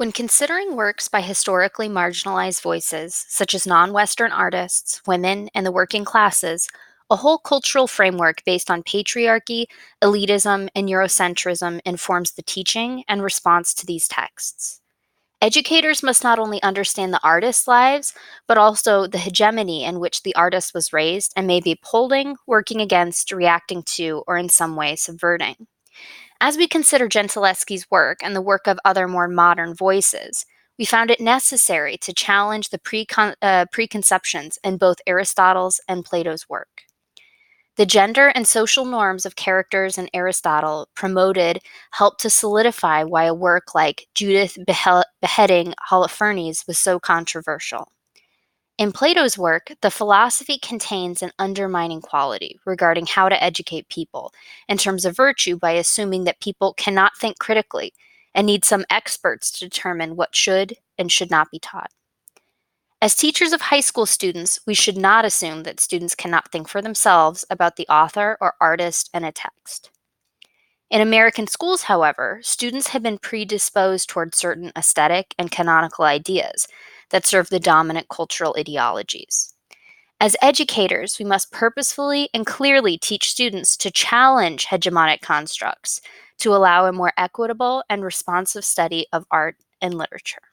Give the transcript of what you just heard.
When considering works by historically marginalized voices, such as non Western artists, women, and the working classes, a whole cultural framework based on patriarchy, elitism, and Eurocentrism informs the teaching and response to these texts. Educators must not only understand the artist's lives, but also the hegemony in which the artist was raised and may be upholding, working against, reacting to, or in some way subverting. As we consider Gentileschi's work and the work of other more modern voices, we found it necessary to challenge the preconceptions in both Aristotle's and Plato's work. The gender and social norms of characters in Aristotle helped to solidify why a work like Judith beheading Holofernes was so controversial. In Plato's work, the philosophy contains an undermining quality regarding how to educate people in terms of virtue by assuming that people cannot think critically and need some experts to determine what should and should not be taught. As teachers of high school students, we should not assume that students cannot think for themselves about the author or artist in a text. In American schools, however, students have been predisposed toward certain aesthetic and canonical ideas that serve the dominant cultural ideologies. As educators, we must purposefully and clearly teach students to challenge hegemonic constructs to allow a more equitable and responsive study of art and literature.